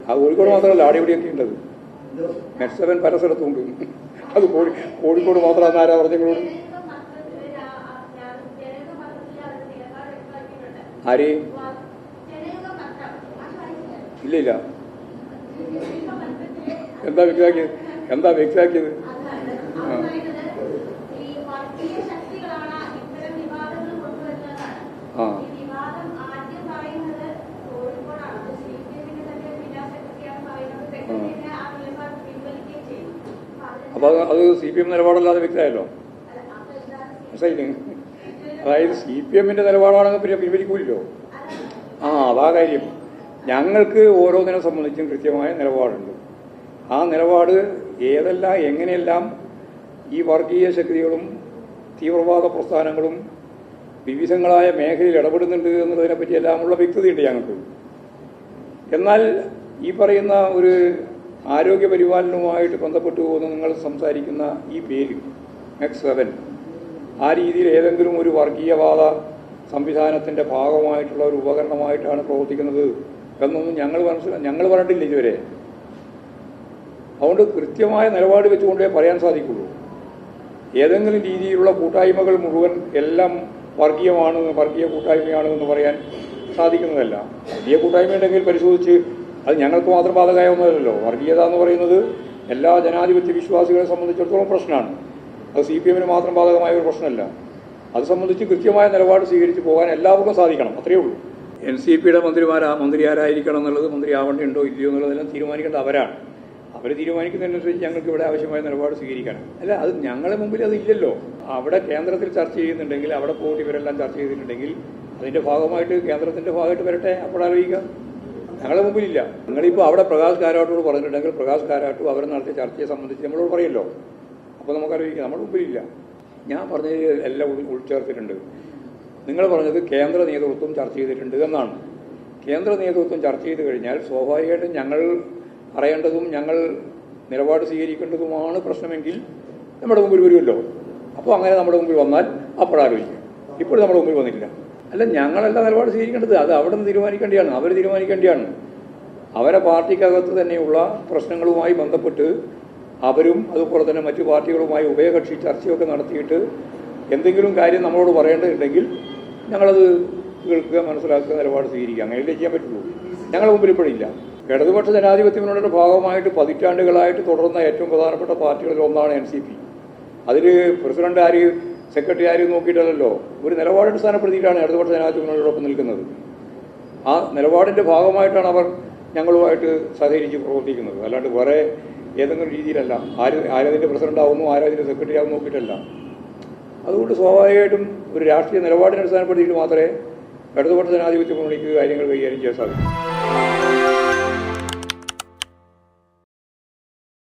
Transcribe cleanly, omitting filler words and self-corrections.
ആ കോഴിക്കോട് മാത്രമല്ല ആടിയോടിയൊക്കെ ഉണ്ടത്. നെറ്റ് 7 പല സ്ഥലത്തുണ്ട്. അത് കോഴിക്കോട് മാത്രമാണ് ആരാ പറഞ്ഞങ്ങളോട്? ആര്? ഇല്ല. എന്താ വ്യക്തമാക്കിയത്? ആ അപ്പോൾ അത് CPM നിലപാടല്ലാതെ വ്യക്തമായല്ലോ. അതായത് CPM നിലപാടാണെങ്കിൽ പിന്നെ പിൻവലിക്കൂല്ലോ. അതാ കാര്യം. ഞങ്ങൾക്ക് ഓരോന്നിനെ സംബന്ധിച്ചും കൃത്യമായ നിലപാടുണ്ട്. ആ നിലപാട് എങ്ങനെയെല്ലാം ഈ വർഗീയ ശക്തികളും തീവ്രവാദ പ്രസ്ഥാനങ്ങളും വിവിധങ്ങളായ മേഖലയിൽ ഇടപെടുന്നുണ്ട് എന്നതിനെപ്പറ്റിയെല്ലാമുള്ള വ്യക്തതയുണ്ട് ഞങ്ങൾക്ക്. എന്നാൽ ഈ പറയുന്ന ഒരു ആരോഗ്യ പരിപാലനവുമായിട്ട് ബന്ധപ്പെട്ടു പോകുന്ന നിങ്ങൾ സംസാരിക്കുന്ന ഈ പേര് നെറ്റ് 7 ആ രീതിയിൽ ഏതെങ്കിലും ഒരു വർഗീയവാദ സംവിധാനത്തിൻ്റെ ഭാഗമായിട്ടുള്ള ഒരു ഉപകരണമായിട്ടാണ് പ്രവർത്തിക്കുന്നത് എന്നൊന്നും ഞങ്ങൾ പറഞ്ഞിട്ടില്ല ഇതുവരെ. അതുകൊണ്ട് കൃത്യമായ നിലപാട് വെച്ചുകൊണ്ടേ പറയാൻ സാധിക്കുള്ളൂ. ഏതെങ്കിലും രീതിയിലുള്ള കൂട്ടായ്മകൾ മുഴുവൻ എല്ലാം വർഗീയ കൂട്ടായ്മയാണെന്ന് പറയാൻ സാധിക്കുന്നതല്ല. വർഗീയ കൂട്ടായ്മ ഉണ്ടെങ്കിൽ പരിശോധിച്ച് അത് ഞങ്ങൾക്ക് മാത്രം ബാധകമാവുന്നതല്ലോ. വർഗീയത എന്ന് പറയുന്നത് എല്ലാ ജനാധിപത്യ വിശ്വാസികളെ സംബന്ധിച്ചിടത്തോളം പ്രശ്നമാണ്. അത് CPM മാത്രം ബാധകമായ ഒരു പ്രശ്നമല്ല. അത് സംബന്ധിച്ച് കൃത്യമായ നിലപാട് സ്വീകരിച്ച് പോകാൻ എല്ലാവർക്കും സാധിക്കണം. അത്രയേ ഉള്ളൂ. NCPയുടെ മന്ത്രി ആരായിരിക്കണം എന്നുള്ളത്, മന്ത്രി ആവേണ്ടതുണ്ടോ ഇല്ലയോ എന്നുള്ളതെല്ലാം തീരുമാനിക്കേണ്ട അവരാണ്. അവർ തീരുമാനിക്കുന്നതിനനുസരിച്ച് ഞങ്ങൾക്ക് ഇവിടെ ആവശ്യമായ നിലപാട് സ്വീകരിക്കണം. അല്ല, അത് ഞങ്ങളുടെ മുമ്പിൽ അതില്ലല്ലോ. അവിടെ കേന്ദ്രത്തിൽ ചർച്ച ചെയ്യുന്നുണ്ടെങ്കിൽ, അവിടെ പോയിട്ട് ഇവരെല്ലാം ചർച്ച ചെയ്തിട്ടുണ്ടെങ്കിൽ അതിൻ്റെ ഭാഗമായിട്ട് കേന്ദ്രത്തിൻ്റെ ഭാഗമായിട്ട് വരട്ടെ, അപ്പോഴാലോചിക്കാം. ഞങ്ങളുടെ മുമ്പിലില്ല. നിങ്ങളിപ്പോൾ അവിടെ പ്രകാശ് കാരാട്ടോട് പറഞ്ഞിട്ടുണ്ടെങ്കിൽ പ്രകാശ് കാരാട്ടും അവർ നടത്തിയ ചർച്ചയെ സംബന്ധിച്ച് നമ്മളോട് പറയല്ലോ. അപ്പോൾ നമുക്കറിയിക്കാം. നമ്മുടെ മുമ്പിലില്ല. ഞാൻ പറഞ്ഞത് എല്ലാം ഉൾച്ചേർത്തിട്ടുണ്ട്. നിങ്ങൾ പറഞ്ഞത് കേന്ദ്ര നേതൃത്വം ചർച്ച ചെയ്തിട്ടുണ്ട് എന്നാണ്. കേന്ദ്ര നേതൃത്വം ചർച്ച ചെയ്ത് കഴിഞ്ഞാൽ സ്വാഭാവികമായിട്ടും ഞങ്ങൾ അറിയേണ്ടതും ഞങ്ങൾ നിലപാട് സ്വീകരിക്കേണ്ടതുമാണ് പ്രശ്നമെങ്കിൽ നമ്മുടെ മുമ്പിൽ വരുമല്ലോ. അപ്പോൾ അങ്ങനെ നമ്മുടെ മുമ്പിൽ വന്നാൽ അപ്പോഴാലോചിക്കാം. ഇപ്പോഴും നമ്മുടെ മുമ്പിൽ വന്നിട്ടില്ല. അല്ല, ഞങ്ങളല്ല നിലപാട് സ്വീകരിക്കേണ്ടത്. അത് അവിടെ നിന്ന് തീരുമാനിക്കേണ്ടിയാണ്. അവർ തീരുമാനിക്കേണ്ടിയാണ്. അവരെ പാർട്ടിക്കകത്ത് തന്നെയുള്ള പ്രശ്നങ്ങളുമായി ബന്ധപ്പെട്ട് അവരും അതുപോലെ തന്നെ മറ്റു പാർട്ടികളുമായി ഉഭയകക്ഷി ചർച്ചയൊക്കെ നടത്തിയിട്ട് എന്തെങ്കിലും കാര്യം നമ്മളോട് പറയേണ്ടതുണ്ടെങ്കിൽ ഞങ്ങളത് കേൾക്കുക, മനസ്സിലാക്കുക, നിലപാട് സ്വീകരിക്കുക. അങ്ങനെയല്ലേ ചെയ്യാൻ പറ്റുള്ളൂ. ഞങ്ങളുടെ മുമ്പിൽ ഇപ്പോഴില്ല. ഇടതുപക്ഷ ജനാധിപത്യ മുന്നണിയുടെ ഭാഗമായിട്ട് പതിറ്റാണ്ടുകളായിട്ട് തുടർന്ന ഏറ്റവും പ്രധാനപ്പെട്ട പാർട്ടികളിൽ ഒന്നാണ് NCP. അതിൽ പ്രസിഡന്റ് ആര്, സെക്രട്ടറി ആര് നോക്കിയിട്ടല്ലോ, ഒരു നിലപാടടിസ്ഥാനപ്പെടുത്തിയിട്ടാണ് ഇടതുപക്ഷ ജനാധിപത്യ മുന്നണിയോടൊപ്പം നിൽക്കുന്നത്. ആ നിലപാടിൻ്റെ ഭാഗമായിട്ടാണ് അവർ ഞങ്ങളുമായിട്ട് സഹകരിച്ച് പ്രവർത്തിക്കുന്നത്. അല്ലാണ്ട് വേറെ ഏതെങ്കിലും രീതിയിലല്ല. ആരതിൻ്റെ പ്രസിഡന്റ് ആവുന്നു, ആരതിൻ്റെ സെക്രട്ടറി ആവുന്നു നോക്കിയിട്ടല്ല. അതുകൊണ്ട് സ്വാഭാവികമായിട്ടും ഒരു രാഷ്ട്രീയ നിലപാടിനെ അടിസ്ഥാനപ്പെടുത്തിയിട്ട് മാത്രമേ ഇടതുപക്ഷ ജനാധിപത്യ മുന്നണിക്ക് കാര്യങ്ങൾ കൈകാര്യം ചെയ്യാൻ സാധിക്കൂ.